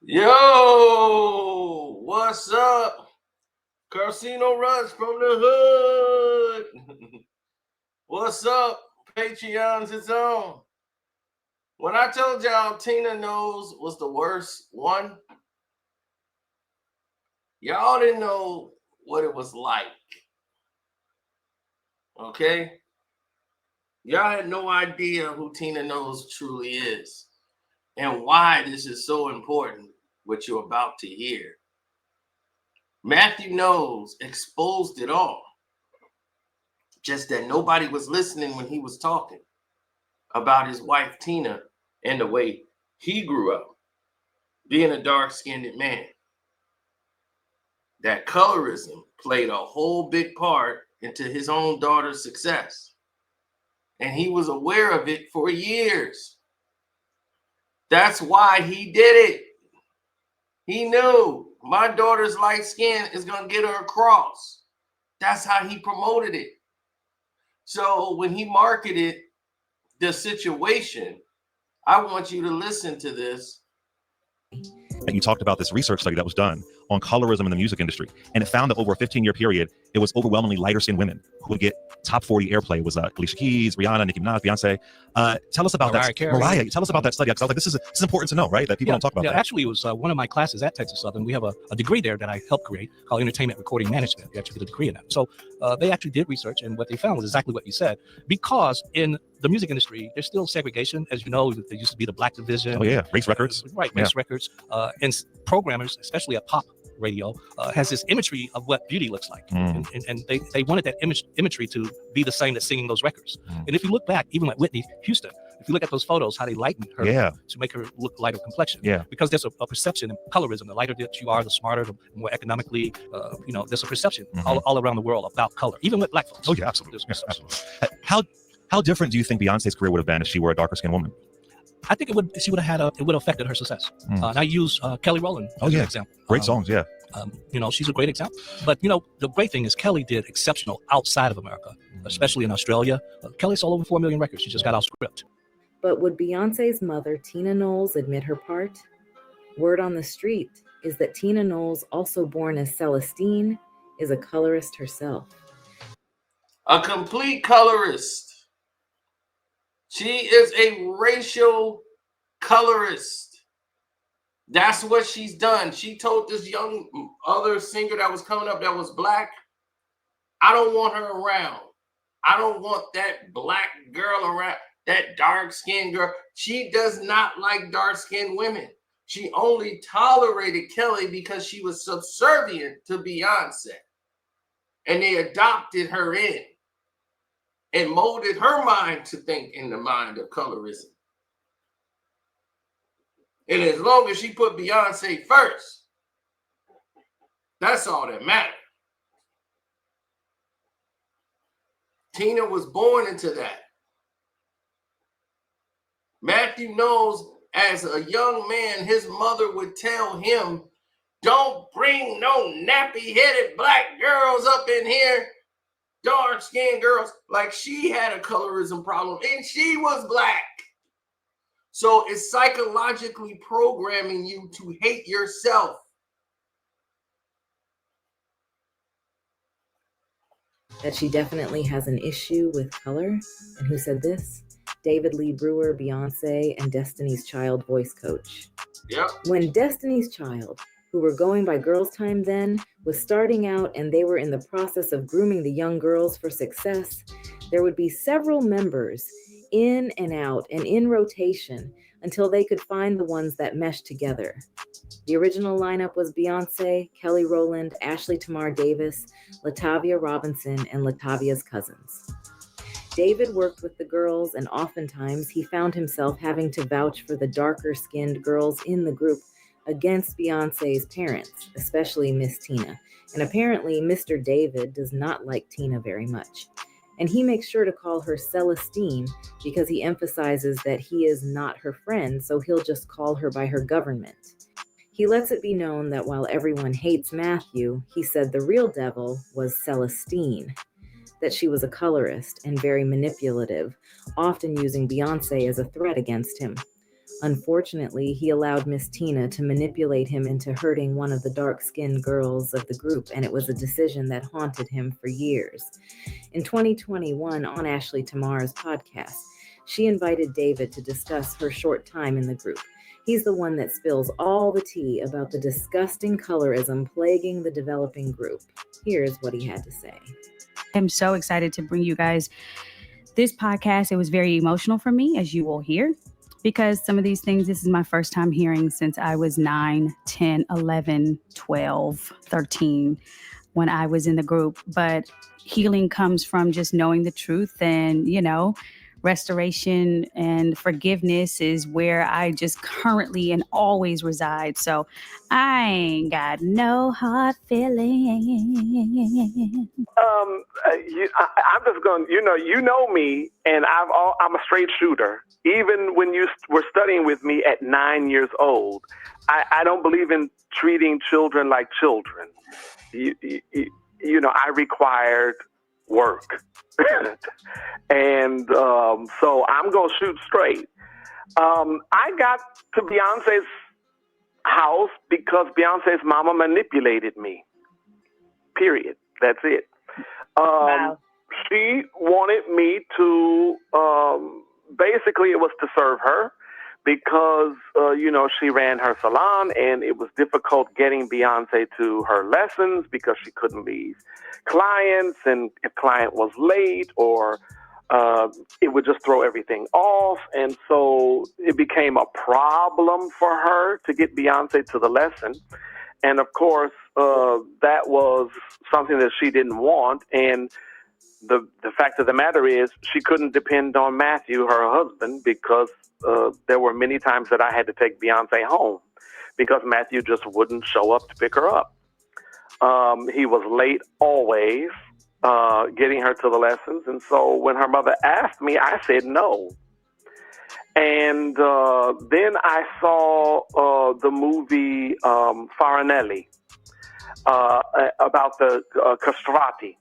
Yo, what's up? Casino Rush from the hood. What's up? Patreon's its own. When I told y'all Tina Knowles was the worst one, y'all didn't know what it was like. Okay? Y'all had no idea who Tina Knowles truly is and why this is so important, what you're about to hear. Matthew Knowles exposed it all. Just that nobody was listening when he was talking about his wife, Tina, and the way he grew up, being a dark-skinned man. That colorism played a whole big part into his own daughter's success. And he was aware of it for years. That's why he did it. He knew my daughter's light skin is going to get her across. That's how he promoted it. So when he marketed the situation, I want you to listen to this. You talked about this research study that was done on colorism in the music industry, and it found that over a 15-year period, it was overwhelmingly lighter-skinned women who would get top 40 airplay. It was Alicia Keys, Rihanna, Nicki Minaj, Beyonce. Tell us about that. Mariah, tell us about that study. Because I was like, this is important to know, right? That people don't talk about that. Actually, it was one of my classes at Texas Southern. We have a degree there that I helped create called Entertainment Recording Management. We actually did a degree in that. So they actually did research, and what they found was exactly what you said. Because in the music industry, there's still segregation. As you know, there used to be the black division. Oh, yeah. Race records. Right, race records. And programmers, especially at pop radio, has this imagery of what beauty looks like. And they wanted that imagery to be the same as singing those records. And if you look back, even like Whitney Houston, if you look at those photos, how they lightened her to make her look lighter complexion. Because there's a perception in colorism. The lighter that you are, the smarter, the more economically, there's a perception all around the world about color, even with black folks. Oh, yeah, absolutely. How different do you think Beyonce's career would have been if she were a darker skinned woman? I think it would have affected her success. And I use Kelly Rowland as an example. Great songs, she's a great example. But, the great thing is Kelly did exceptional outside of America, especially in Australia. Kelly sold over 4 million records. She just got out script. But would Beyonce's mother, Tina Knowles, admit her part? Word on the street is that Tina Knowles, also born as Celestine, is a colorist herself. A complete colorist. She is a racial colorist. That's what she's done. She told this young other singer that was coming up that was black, I don't want her around. I don't want that black girl around, that dark-skinned girl. She does not like dark-skinned women. She only tolerated Kelly because she was subservient to Beyonce. And they adopted her in and molded her mind to think in the mind of colorism. And as long as she put Beyonce first, that's all that mattered. Tina was born into that. Matthew Knowles, as a young man, his mother would tell him, don't bring no nappy-headed black girls up in here. Dark-skinned girls, like she had a colorism problem and she was black. So it's psychologically programming you to hate yourself. That she definitely has an issue with color. And who said this? David Lee Brewer, Beyonce, and Destiny's Child voice coach. Yep. When Destiny's Child, who were going by Girls Time then, was starting out and they were in the process of grooming the young girls for success, there would be several members in and out and in rotation until they could find the ones that meshed together. The original lineup was Beyonce, Kelly Rowland, Ashley Tamar Davis, Latavia Robinson, and Latavia's cousins. David worked with the girls, and oftentimes he found himself having to vouch for the darker-skinned girls in the group against Beyonce's parents, especially Miss Tina. And apparently, Mr. David does not like Tina very much. And he makes sure to call her Celestine because he emphasizes that he is not her friend, so he'll just call her by her government. He lets it be known that while everyone hates Matthew, he said the real devil was Celestine, that she was a colorist and very manipulative, often using Beyonce as a threat against him. Unfortunately, he allowed Miss Tina to manipulate him into hurting one of the dark-skinned girls of the group, and it was a decision that haunted him for years. In 2021, on Ashley Tamar's podcast, she invited David to discuss her short time in the group. He's the one that spills all the tea about the disgusting colorism plaguing the developing group. Here's what he had to say. I'm so excited to bring you guys this podcast. It was very emotional for me, as you will hear, because some of these things, this is my first time hearing since I was 9, 10, 11, 12, 13, when I was in the group. But healing comes from just knowing the truth, and, you know, restoration and forgiveness is where I just currently and always reside. So I ain't got no hard feelings. I'm just going. You know me, and I'm a straight shooter. Even when you were studying with me at 9 years old, I don't believe in treating children like children. I required work. And so I'm going to shoot straight. I got to Beyonce's house because Beyonce's mama manipulated me. Period. That's it. Wow. She wanted me to, basically it was to serve her because, she ran her salon and it was difficult getting Beyonce to her lessons because she couldn't leave clients, and if client was late or it would just throw everything off. And so it became a problem for her to get Beyonce to the lesson. And of course, that was something that she didn't want. And the fact of the matter is she couldn't depend on Matthew, her husband, because there were many times that I had to take Beyonce home because Matthew just wouldn't show up to pick her up. He was late always, getting her to the lessons. And so when her mother asked me, I said no. And then I saw the movie Farinelli about the castrati,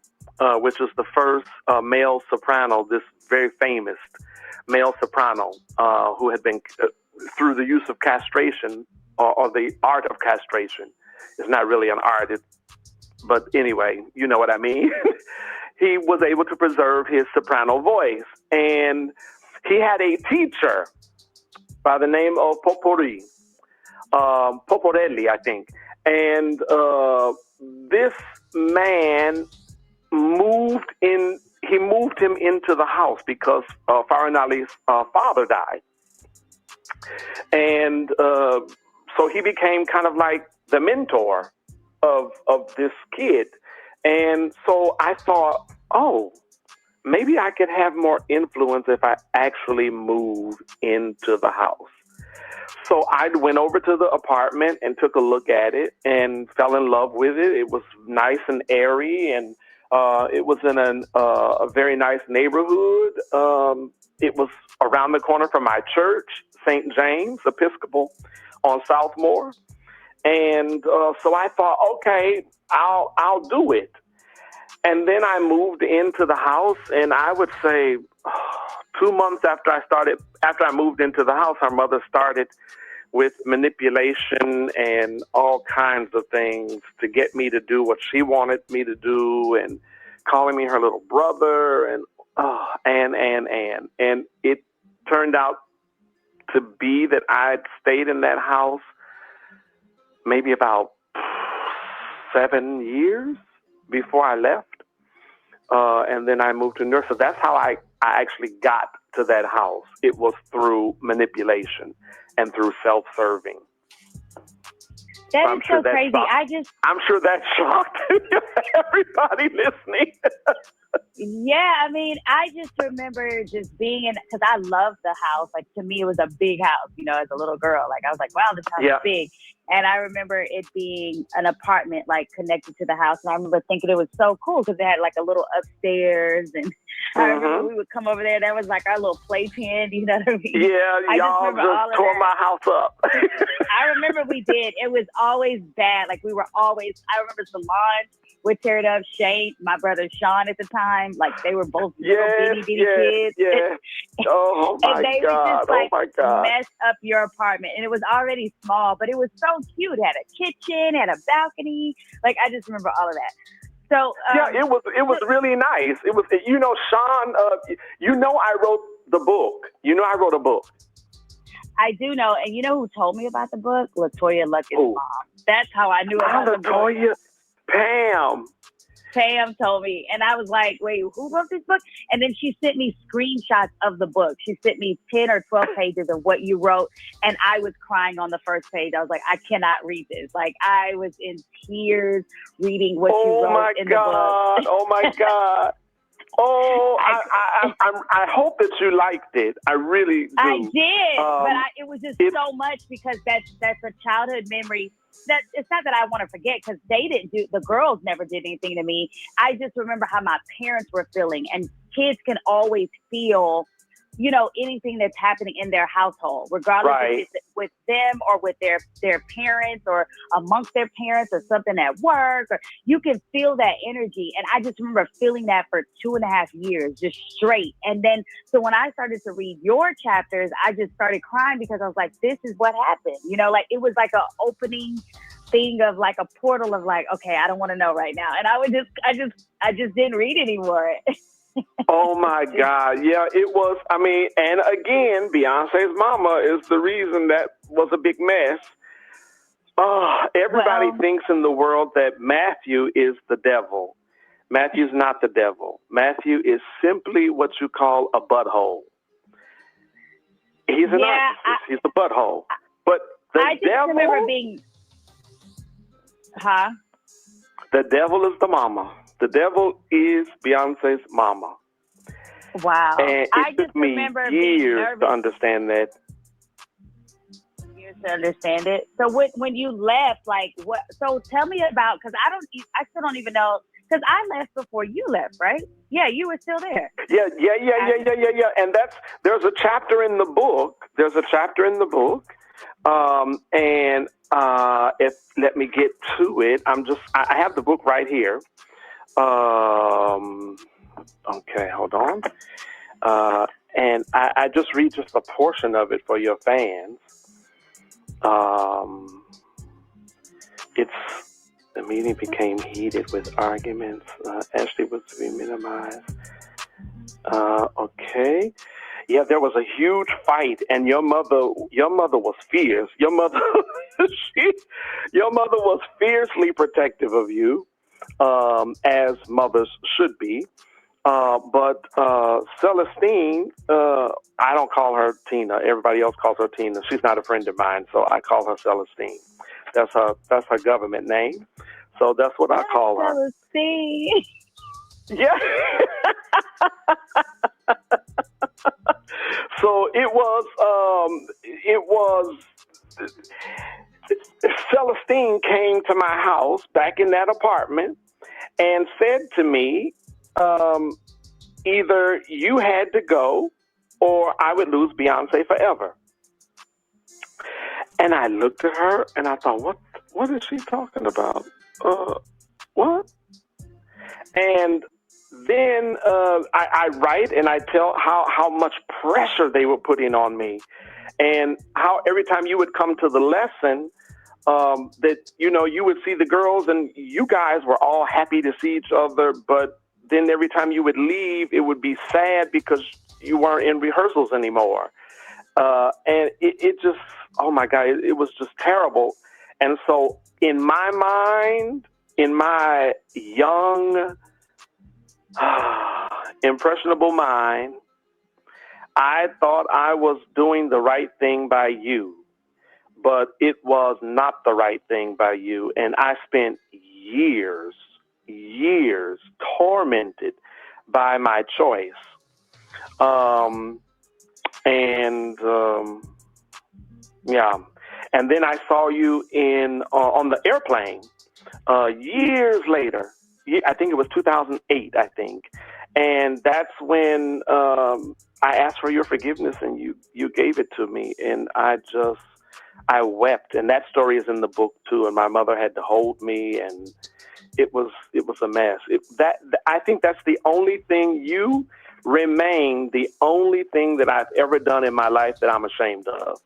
which is the first male soprano, this very famous male soprano who had been, through the use of castration or the art of castration. It's not really an art, but anyway, you know what I mean. He was able to preserve his soprano voice. And he had a teacher by the name of Poporelli, I think. And this man moved him into the house because Farinelli's father died. And so he became kind of like the mentor of this kid. And so I thought, maybe I could have more influence if I actually moved into the house. So I went over to the apartment and took a look at it and fell in love with it. It was nice and airy, and it was in a very nice neighborhood. It was around the corner from my church, St. James Episcopal on Southmore. And so I thought, okay, I'll do it. And then I moved into the house, and I would say 2 months after I moved into the house, her mother started with manipulation and all kinds of things to get me to do what she wanted me to do, and calling me her little brother, and it turned out to be that I'd stayed in that house maybe about 7 years before I left. And then I moved to New York. So that's how I actually got to that house. It was through manipulation and through self-serving. That is so crazy. I'm sure that shocked everybody listening. Yeah, I mean, I just remember just being in, because I loved the house. Like, to me, it was a big house, as a little girl. Like, I was like, wow, this house is big. And I remember it being an apartment, like, connected to the house. And I remember thinking it was so cool because it had, like, a little upstairs. And I remember we would come over there. That was, like, our little playpen. You know what I mean? Yeah, y'all just tore my house up. I remember we did. It was always bad. Like, I remember Solange would tear it up. Shane, my brother Sean at the time, time. Like they were both little bitty kids. Yeah. Oh my and they God. would just like oh my God. mess up your apartment. And it was already small, but it was so cute. It had a kitchen, had a balcony. Like I just remember all of that. So it was really nice. It was, Sean. I wrote the book. I wrote a book. I do know, and you know who told me about the book? LaToya Luckett's mom. That's how I knew about the book. LaToya, Pam told me, and I was like, wait, who wrote this book? And then she sent me screenshots of the book. She sent me 10 or 12 pages of what you wrote, and I was crying on the first page. I was like, I cannot read this. Like, I was in tears reading what you wrote in the book. Oh, my God. Oh, I hope that you liked it. I really do. I did, but it was just so much because that's a childhood memory. That it's not that I want to forget because the girls never did anything to me. I just remember how my parents were feeling, and kids can always feel, anything that's happening in their household, regardless if it's with them or with their parents or amongst their parents or something at work, or you can feel that energy. And I just remember feeling that for 2.5 years, just straight. And then, so when I started to read your chapters, I just started crying because I was like, this is what happened. Like it was like an opening thing of like a portal of like, okay, I don't want to know right now. And I just didn't read anymore. Oh my God. Yeah, it was. I mean, and again, Beyonce's mama is the reason that was a big mess. Everybody thinks in the world that Matthew is the devil. Matthew's not the devil. Matthew is simply what you call a butthole. He's a narcissist. He's a butthole. But the devil, remember being, the devil is the mama. The devil is Beyonce's mama. Wow. And it took me years to understand that. Years to understand it. So when you left, like what? So tell me about, because I still don't even know, because I left before you left, right? Yeah, you were still there. Yeah. And there's a chapter in the book. And let me get to it. I have the book right here. Okay, hold on. And I just read just a portion of it for your fans. The meeting became heated with arguments. Ashley was to be minimized. Okay. Yeah, there was a huge fight, and your mother was fierce. Your mother was fiercely protective of you, as mothers should be. But Celestine, I don't call her Tina. Everybody else calls her Tina. She's not a friend of mine, so I call her Celestine. That's her government name. So that's what I call her. Celestine. Yeah. So it was Celestine came to my house back in that apartment and said to me, either you had to go or I would lose Beyonce forever. And I looked at her and I thought, what is she talking about? What? And then I write and I tell how much pressure they were putting on me, and how every time you would come to the lesson, that you would see the girls and you guys were all happy to see each other, but then every time you would leave, it would be sad because you weren't in rehearsals anymore. And it just, oh my God, it was just terrible. And so in my mind, in my young, impressionable mind, I thought I was doing the right thing by you, but it was not the right thing by you. And I spent years tormented by my choice. And then I saw you on the airplane years later. I think it was 2008, I think. And that's when I asked for your forgiveness and you gave it to me. And I wept. And that story is in the book too. And my mother had to hold me and it was a mess. I think that's the only thing. You remain the only thing that I've ever done in my life that I'm ashamed of.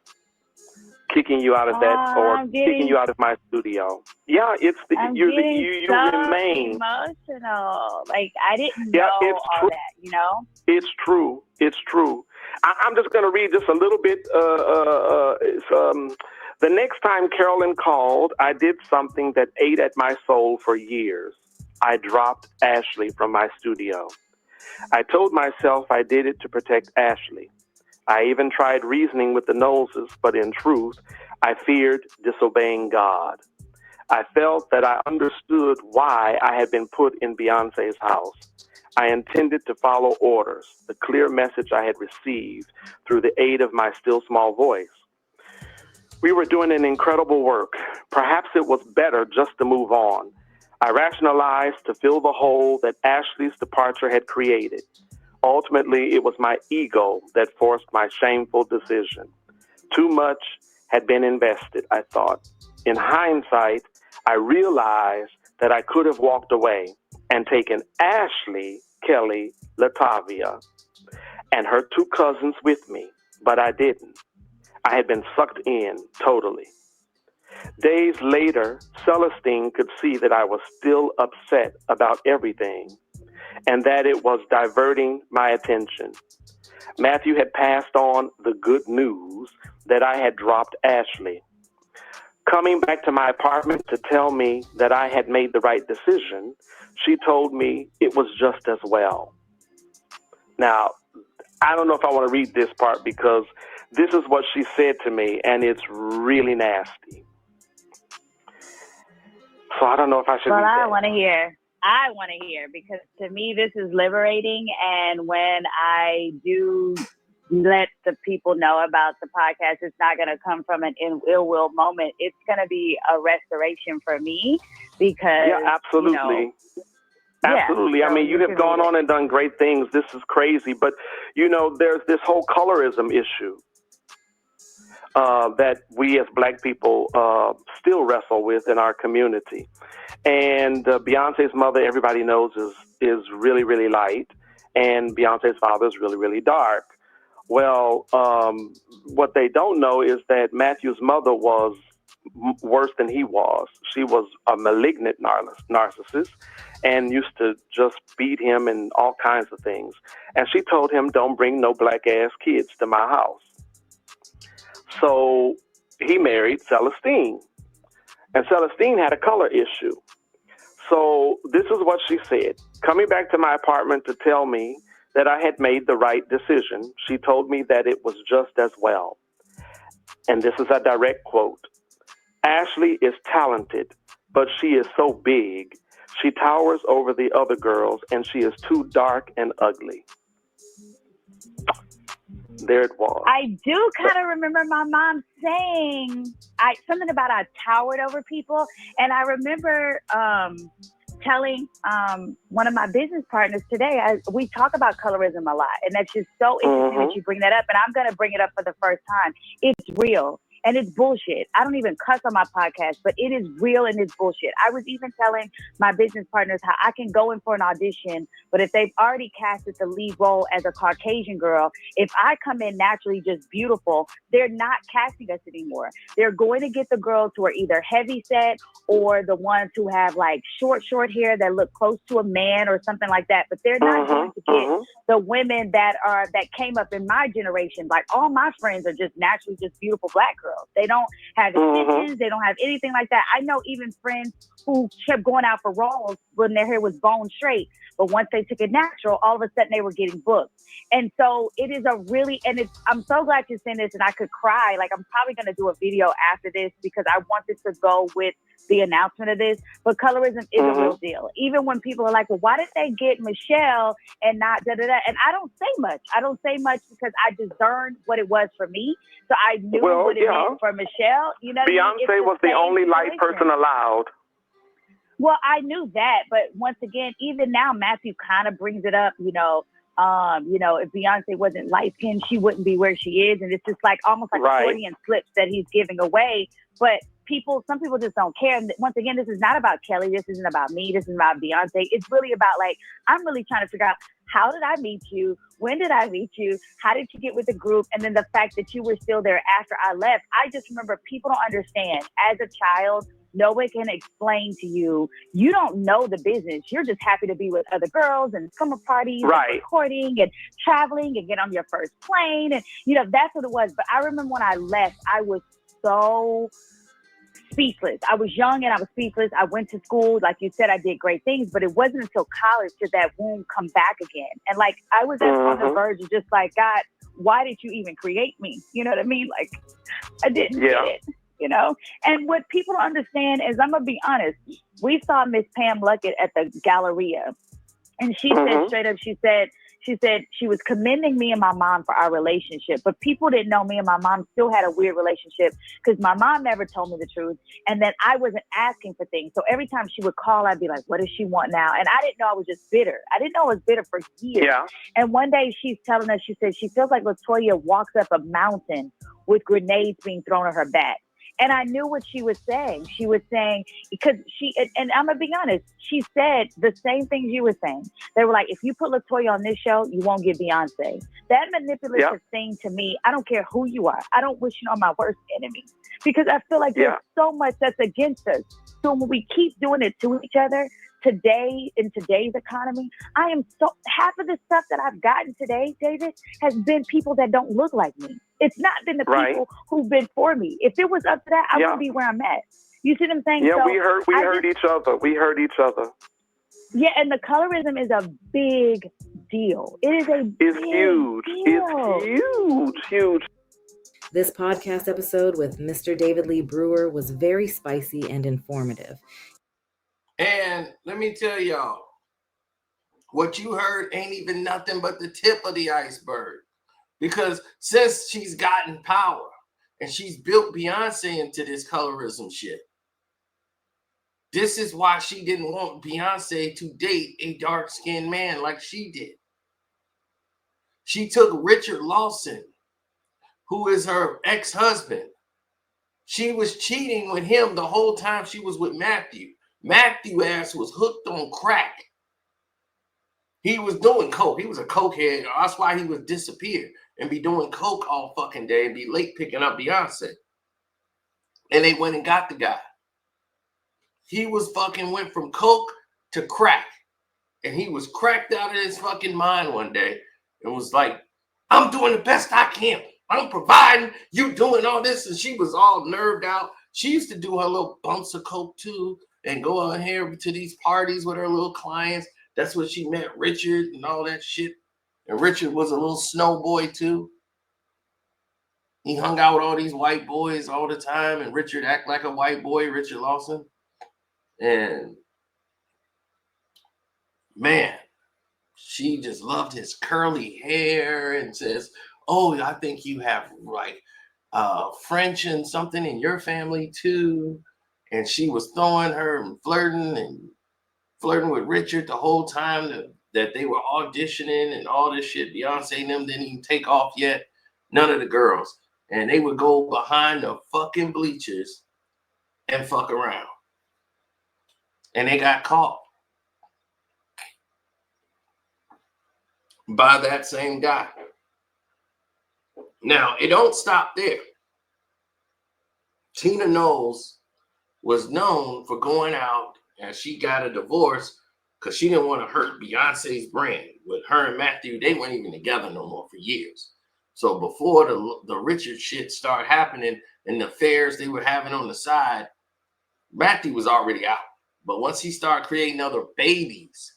Kicking you out of that, or kicking you out of my studio. Yeah, you remain emotional. Like, I didn't know all that, you know? It's true. It's true. I'm just going to read just a little bit. The next time Carolyn called, I did something that ate at my soul for years. I dropped Ashley from my studio. I told myself I did it to protect Ashley. I even tried reasoning with the Knowleses, but in truth, I feared disobeying God. I felt that I understood why I had been put in Beyonce's house. I intended to follow orders, the clear message I had received through the aid of my still small voice. We were doing an incredible work. Perhaps it was better just to move on. I rationalized to fill the hole that Ashley's departure had created. Ultimately, it was my ego that forced my shameful decision. Too much had been invested, I thought. In hindsight, I realized that I could have walked away and taken Ashley, Kelly, Latavia, and her two cousins with me, but I didn't. I had been sucked in totally. Days later, Celestine could see that I was still upset about everything and that it was diverting my attention. Matthew had passed on the good news that I had dropped Ashley. Coming back to my apartment to tell me that I had made the right decision, she told me it was just as well. Now, I don't know if I want to read this part because this is what she said to me, and it's really nasty. So I don't know if I should read that. I want to hear because to me this is liberating, and when I do let the people know about the podcast, it's not going to come from an ill will moment. It's going to be a restoration for me because absolutely. Absolutely. I mean, you have gone on and done great things. This is crazy. But, there's this whole colorism issue that we as Black people still wrestle with in our community. And Beyonce's mother, everybody knows, is really, really light. And Beyonce's father is really, really dark. Well, what they don't know is that Matthew's mother was worse than he was. She was a malignant narcissist and used to just beat him and all kinds of things. And she told him, don't bring no black ass kids to my house. So he married Celestine. And Celestine had a color issue. So this is what she said. Coming back to my apartment to tell me that I had made the right decision, she told me that it was just as well. And this is a direct quote. Ashley is talented, but she is so big. She towers over the other girls, and she is too dark and ugly. There it was. I do kind of remember my mom saying something about I towered over people. And I remember telling one of my business partners today, we talk about colorism a lot. And that's just so interesting that you bring that up. And I'm going to bring it up for the first time. It's real. And it's bullshit. I don't even cuss on my podcast, but it is real and it's bullshit. I was even telling my business partners how I can go in for an audition, but if they've already casted the lead role as a Caucasian girl, if I come in naturally just beautiful, they're not casting us anymore. They're going to get the girls who are either heavy set or the ones who have like short hair that look close to a man or something like that. But they're not going to get the women that came up in my generation. Like all my friends are just naturally just beautiful Black girls. They don't have extensions. They don't have anything like that. I know even friends who kept going out for roles when their hair was bone straight. But once they took it natural, all of a sudden they were getting booked. And so it is I'm so glad you're saying this, and I could cry. Like, I'm probably going to do a video after this because I want this to go with the announcement of this. But colorism is a real deal. Even when people are like, well, why did they get Michelle and not da-da-da? And I don't say much. I don't say much because I discerned what it was for me. So I knew what it meant for Michelle. You know, Beyonce was the only light person allowed. Well, I knew that, but once again, even now, Matthew kind of brings it up. If Beyonce wasn't light skinned, she wouldn't be where she is, and it's just like almost like accordion slips that he's giving away. But some people just don't care. And once again, this is not about Kelly. This isn't about me. This is about Beyonce. It's really about, like, I'm really trying to figure out, how did I meet you? When did I meet you? How did you get with the group? And then the fact that you were still there after I left. I just remember, people don't understand. As a child, no one can explain to you. You don't know the business. You're just happy to be with other girls and summer parties and recording and traveling and get on your first plane. And, you know, that's what it was. But I remember when I left, I was so speechless. I was young and I was speechless. I went to school. Like you said, I did great things, but it wasn't until college did that womb come back again. And like, I was on the verge of just like, God, why did you even create me? You know what I mean? Like, I didn't get it, you know? And what people don't understand is, I'm going to be honest, we saw Miss Pam Luckett at the Galleria, and she said straight up, she said she was commending me and my mom for our relationship, but people didn't know me and my mom still had a weird relationship because my mom never told me the truth, and then I wasn't asking for things. So every time she would call, I'd be like, what does she want now? And I didn't know I was just bitter. I didn't know I was bitter for years. Yeah. And one day she's telling us, she said she feels like LaToya walks up a mountain with grenades being thrown at her back. And I knew what she was saying. She was saying, because and I'm going to be honest, she said the same things you were saying. They were like, if you put LaToya on this show, you won't get Beyonce. That manipulative thing, to me, I don't care who you are. I don't wish you on my worst enemy, because I feel like there's so much that's against us. So when we keep doing it to each other, today, in today's economy, I am so, half of the stuff that I've gotten today, David, has been people that don't look like me. It's not been the people who've been for me. If it was up to that, I wouldn't be where I'm at. You see what I'm saying? Yeah, so we heard each other. We heard each other. Yeah, and the colorism is a big deal. It is a It's huge. deal. It's huge. This podcast episode with Mr. David Lee Brewer was very spicy and informative. And let me tell y'all, what you heard ain't even nothing but the tip of the iceberg. Because since she's gotten power and she's built Beyonce into this colorism shit, this is why she didn't want Beyonce to date a dark-skinned man like she did. She took Richard Lawson, who is her ex-husband. She was cheating with him the whole time she was with Matthew. Matthew ass was hooked on crack. He was doing coke. He was a cokehead. That's why he would disappear and be doing coke all fucking day and be late picking up Beyonce. And they went and got the guy. He was fucking went from coke to crack. And he was cracked out of his fucking mind one day and was like, I'm doing the best I can. I'm providing, you doing all this. And she was all nerved out. She used to do her little bumps of coke too and go out here to these parties with her little clients. That's where she met Richard and all that shit. And Richard was a little snow boy too. He hung out with all these white boys all the time, and Richard act like a white boy, Richard Lawson. And man, she just loved his curly hair and says, oh, I think you have like French and something in your family too. And she was throwing her and flirting with Richard the whole time that they were auditioning and all this shit. Beyonce and them didn't even take off yet. None of the girls. And they would go behind the fucking bleachers and fuck around. And they got caught by that same guy. Now, it don't stop there. Tina Knowles was known for going out, and she got a divorce because she didn't want to hurt Beyonce's brand. With her and Matthew, they weren't even together no more for years. So before the Richard shit started happening and the affairs they were having on the side, Matthew was already out. But once he started creating other babies,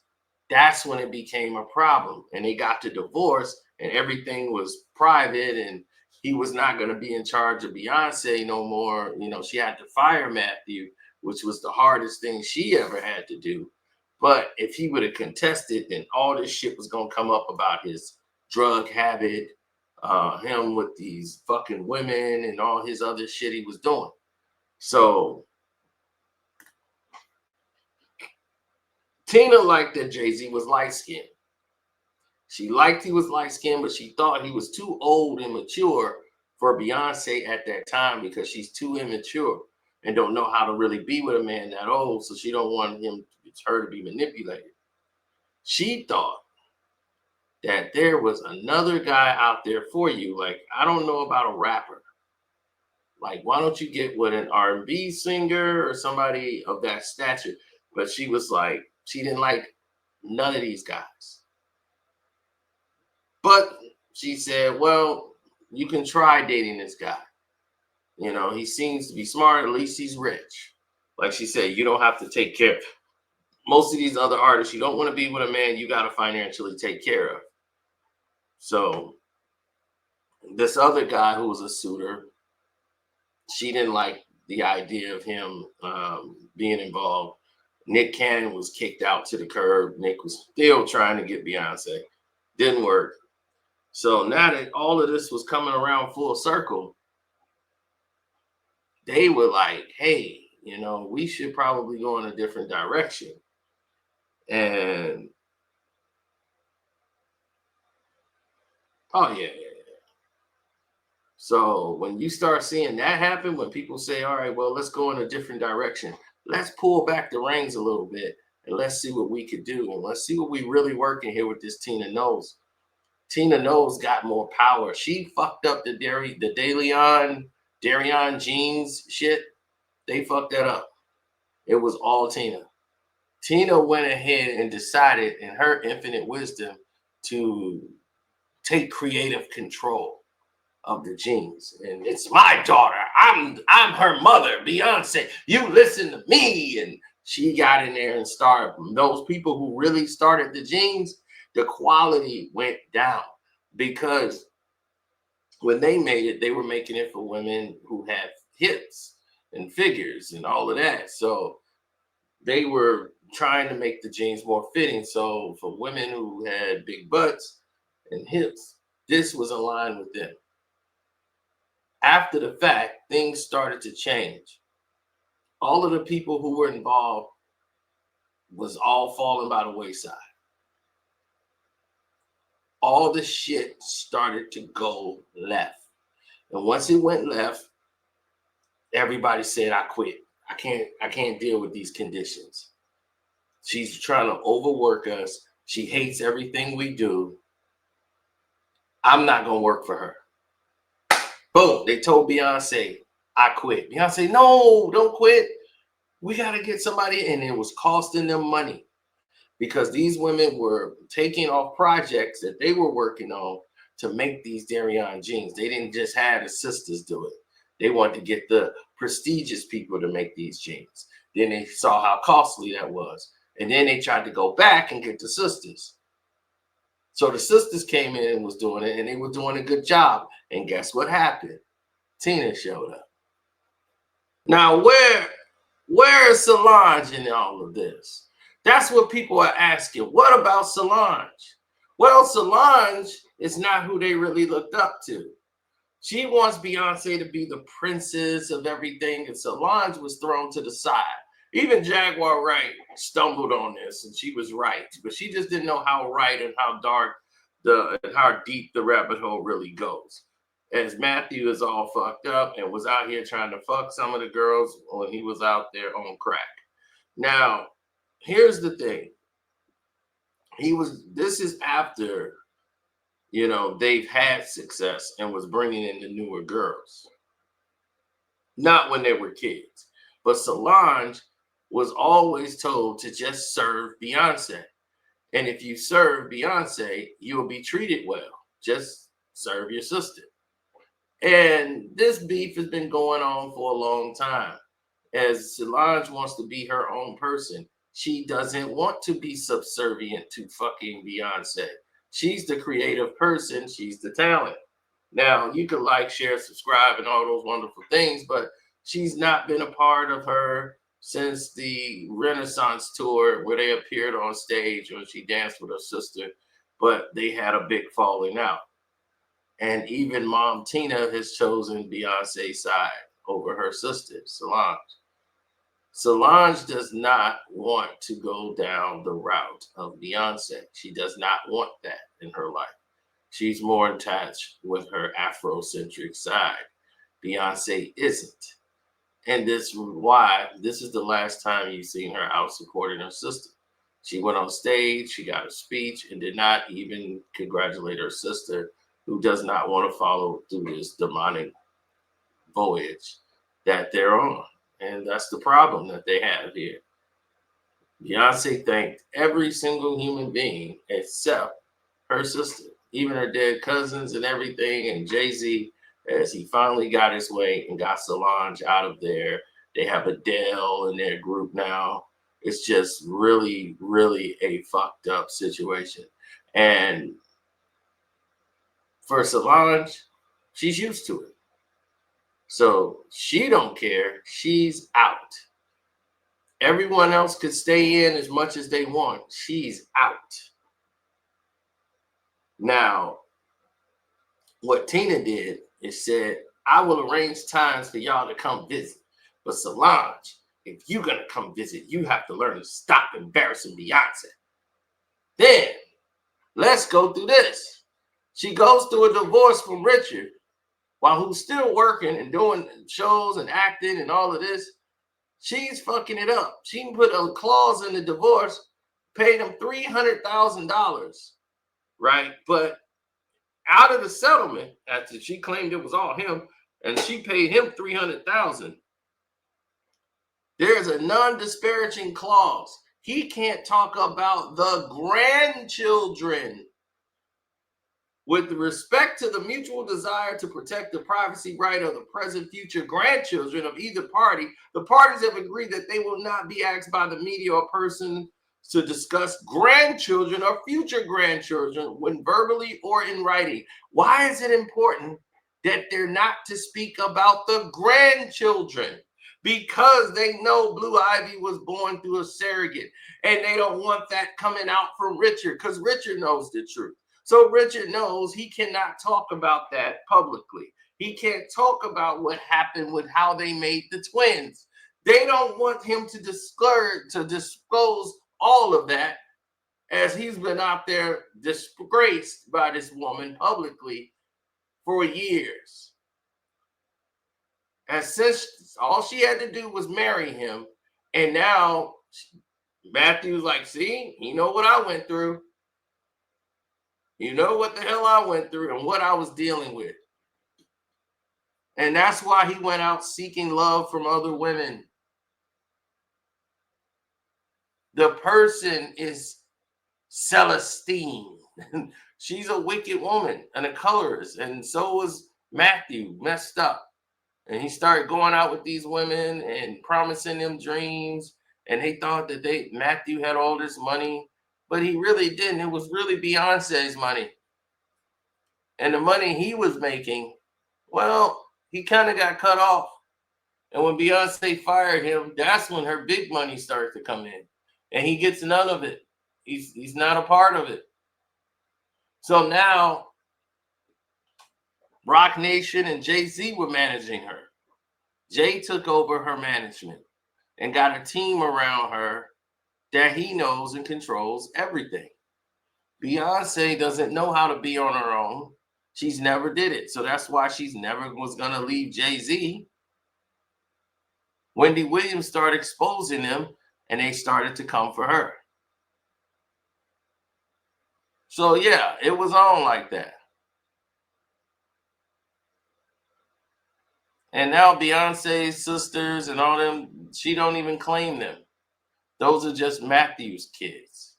that's when it became a problem. And they got to divorce and everything was private and he was not going to be in charge of Beyonce no more. You know, she had to fire Matthew, which was the hardest thing she ever had to do. But if he would have contested, then all this shit was going to come up about his drug habit, him with these fucking women and all his other shit he was doing. So Tina liked that Jay-Z was light-skinned. She liked he was light-skinned, but she thought he was too old and mature for Beyonce at that time because she's too immature. and don't know how to really be with a man that old, so she don't want her to be manipulated. She thought that there was another guy out there for you. Like, I don't know about a rapper. Like, why don't you get with an R&B singer or somebody of that stature? But she was like, she didn't like none of these guys. But she said, well, you can try dating this guy. You know, he seems to be smart. At least he's rich. Like she said, you don't have to take care of. Most of these other artists, you don't want to be with a man you got to financially take care of. So this other guy who was a suitor, she didn't like the idea of him being involved. Nick Cannon was kicked out to the curb. Nick was still trying to get Beyonce. Didn't work. So now that all of this was coming around full circle, they were like, hey, you know, we should probably go in a different direction. And oh, yeah. So when you start seeing that happen, when people say, all right, well, let's go in a different direction. Let's pull back the reins a little bit and let's see what we could do. And let's see what we really working here with this Tina Knowles. Tina Knowles got more power. She fucked up the Darion jeans shit. They fucked that up. It was all Tina. Tina went ahead and decided in her infinite wisdom to take creative control of the jeans. And it's my daughter. I'm her mother, Beyonce. You listen to me. And she got in there and started. Those people who really started the jeans, the quality went down because when they made it, they were making it for women who had hips and figures and all of that. So they were trying to make the jeans more fitting. So for women who had big butts and hips, this was aligned with them. After the fact, things started to change. All of the people who were involved was all falling by the wayside. All the shit started to go left. And once it went left, everybody said, I quit. I can't deal with these conditions. She's trying to overwork us. She hates everything we do. I'm not going to work for her. Boom. They told Beyonce, I quit. Beyonce, no, don't quit. We got to get somebody. And it was costing them money because these women were taking off projects that they were working on to make these Darion jeans. They didn't just have the sisters do it. They wanted to get the prestigious people to make these jeans. Then they saw how costly that was. And then they tried to go back and get the sisters. So the sisters came in and was doing it, and they were doing a good job. And guess what happened? Tina showed up. Now, where is Solange in all of this? That's what people are asking. What about Solange? Well, Solange is not who they really looked up to. She wants Beyonce to be the princess of everything, and Solange was thrown to the side. Even Jaguar Wright stumbled on this, and she was right, but she just didn't know how right and how dark and how deep the rabbit hole really goes. As Matthew is all fucked up and was out here trying to fuck some of the girls when he was out there on crack. Now, here's the thing. This is after, you know, they've had success and was bringing in the newer girls. Not when they were kids. But Solange was always told to just serve Beyonce. And if you serve Beyonce, you'll be treated well. Just serve your sister. And this beef has been going on for a long time. As Solange wants to be her own person, she doesn't want to be subservient to fucking Beyonce. She's the creative person. She's the talent. Now, you can like, share, subscribe, and all those wonderful things, but she's not been a part of her since the Renaissance tour where they appeared on stage when she danced with her sister, but they had a big falling out. And even Mom Tina has chosen Beyonce's side over her sister, Solange. Solange does not want to go down the route of Beyonce. She does not want that in her life. She's more attached with her Afrocentric side. Beyonce isn't. And this is the last time you've seen her out supporting her sister. She went on stage, she got a speech, and did not even congratulate her sister, who does not want to follow through this demonic voyage that they're on. And that's the problem that they have here. Beyonce thanked every single human being except her sister, even her dead cousins and everything. And Jay-Z, as he finally got his way and got Solange out of there, they have Adele in their group now. It's just really, really a fucked up situation. And for Solange, she's used to it. So she don't care. She's out. Everyone else could stay in as much as they want. She's out. Now, what Tina did is said, I will arrange times for y'all to come visit. But Solange, if you're going to come visit, you have to learn to stop embarrassing Beyonce. Then, let's go through this. She goes through a divorce from Richard while who's still working and doing shows and acting and all of this. She's fucking it up. She put a clause in the divorce, paid him $300,000, right? But out of the settlement, after she claimed it was all him, and she paid him $300,000, there's a non-disparaging clause. He can't talk about the grandchildren. With respect to the mutual desire to protect the privacy right of the present, future grandchildren of either party, the parties have agreed that they will not be asked by the media or person to discuss grandchildren or future grandchildren when verbally or in writing. Why is it important that they're not to speak about the grandchildren? Because they know Blue Ivy was born through a surrogate, and they don't want that coming out from Richard, because Richard knows the truth. So Richard knows he cannot talk about that publicly. He can't talk about what happened with how they made the twins. They don't want him to disclose all of that, as he's been out there disgraced by this woman publicly for years. And since all she had to do was marry him, and now Matthew's like, see, you know what I went through. You know what the hell I went through and what I was dealing with. And that's why he went out seeking love from other women. The person is Celestine. She's a wicked woman and a colorist. And so was Matthew, messed up. And he started going out with these women and promising them dreams. And they thought that Matthew had all this money. But he really didn't. It was really Beyonce's money. And the money he was making, well, he kind of got cut off. And when Beyonce fired him, that's when her big money started to come in. And he gets none of it. He's not a part of it. So now, Roc Nation and Jay-Z were managing her. Jay took over her management and got a team around her that he knows and controls everything. Beyonce doesn't know how to be on her own. She's never did it. So that's why she's never was going to leave Jay-Z. Wendy Williams started exposing them, and they started to come for her. So yeah, it was on like that. And now Beyonce's sisters and all them, she don't even claim them. Those are just Matthew's kids.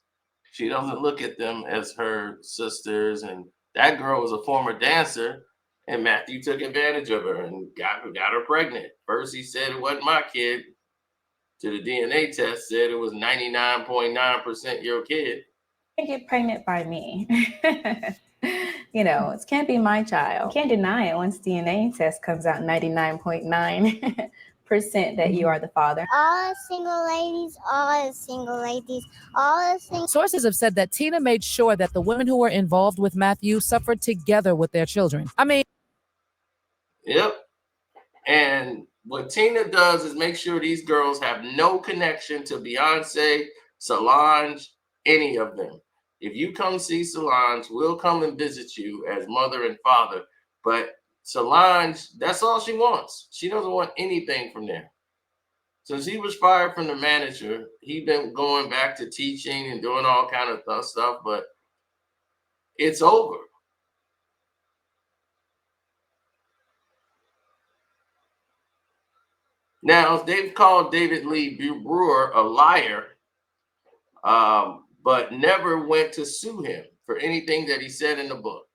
She doesn't look at them as her sisters. And that girl was a former dancer, and Matthew took advantage of her and got her pregnant. First he said it wasn't my kid. To the DNA test said it was 99.9% your kid. You can't get pregnant by me. It can't be my child. You can't deny it once DNA test comes out 99.9%. that you are the father. All single ladies, all single. Sources have said that Tina made sure that the women who were involved with Matthew suffered together with their children. Yep. And what Tina does is make sure these girls have no connection to Beyonce, Solange, any of them. If you come see Solange, we'll come and visit you as mother and father. But Solange, that's all she wants. She doesn't want anything from there. Since he was fired from the manager, he's been going back to teaching and doing all kind of stuff, but it's over. Now, they've called David Lee Brewer a liar, but never went to sue him for anything that he said in the book.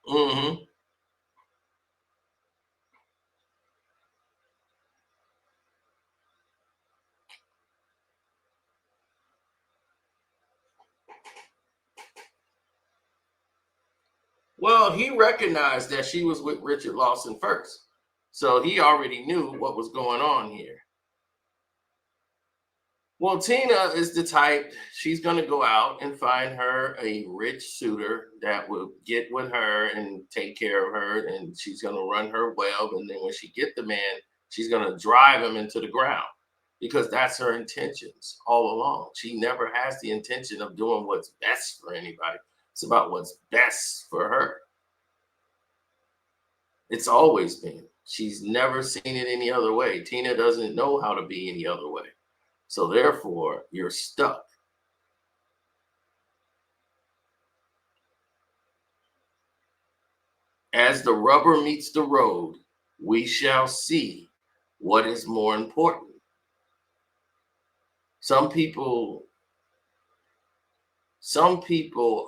Mm-hmm. Well, he recognized that she was with Richard Lawson first. So he already knew what was going on here. Well, Tina is the type, she's going to go out and find her a rich suitor that will get with her and take care of her. And she's going to run her well. And then when she get the man, she's going to drive him into the ground because that's her intentions all along. She never has the intention of doing what's best for anybody. It's about what's best for her. It's always been. She's never seen it any other way. Tina doesn't know how to be any other way. So therefore, you're stuck. As the rubber meets the road, we shall see what is more important. Some people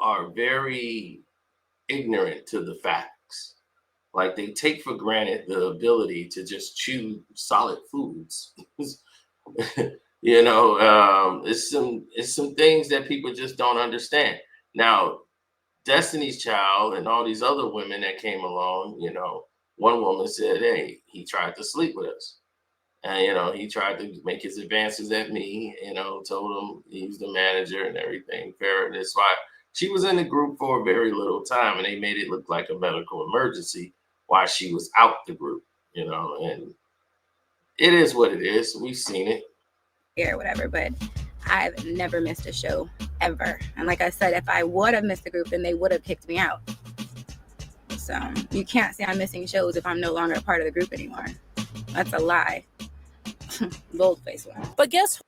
are very ignorant to the facts. Like they take for granted the ability to just chew solid foods. You know, it's some things that people just don't understand. Now, Destiny's Child and all these other women that came along, you know, one woman said, hey, he tried to sleep with us. And, you know, he tried to make his advances at me, you know, told him he's the manager and everything. Fair. That's why she was in the group for a very little time and they made it look like a medical emergency while she was out the group, you know, and it is what it is. We've seen it. Or whatever, but I've never missed a show ever. And like I said, if I would have missed the group, then they would have kicked me out. So you can't say I'm missing shows if I'm no longer a part of the group anymore. That's a lie. Bold-faced one. But guess who?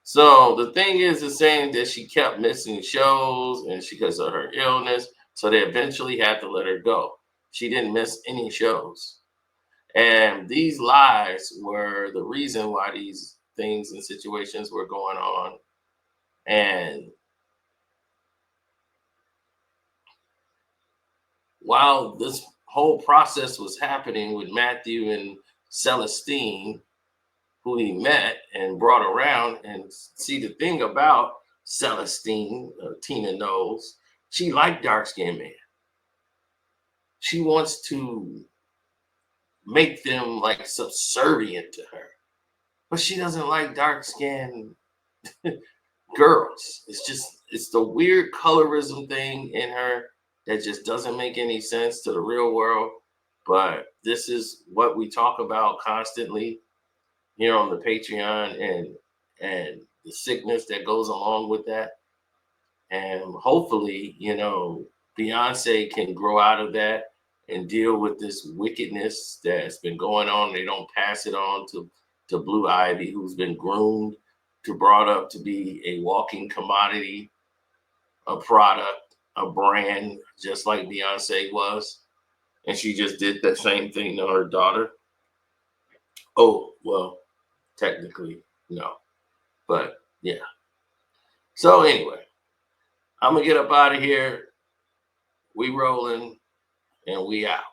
So the thing is saying that she kept missing shows and because of her illness, so they eventually had to let her go. She didn't miss any shows. And these lies were the reason why these things and situations were going on. And while this whole process was happening with Matthew and Celestine, who he met and brought around, and see the thing about Celestine, Tina Knowles, she liked dark-skinned men. She wants to make them like subservient to her. But she doesn't like dark-skinned girls. It's the weird colorism thing in her that just doesn't make any sense to the real world. But this is what we talk about constantly here on the Patreon and the sickness that goes along with that. And hopefully, you know, Beyonce can grow out of that and deal with this wickedness that's been going on. They don't pass it on to Blue Ivy, who's been groomed to brought up to be a walking commodity, a product, a brand, just like Beyonce was. And she just did the same thing to her daughter. Oh, well, technically, no. But yeah. So anyway, I'm going to get up out of here. We rolling and we out.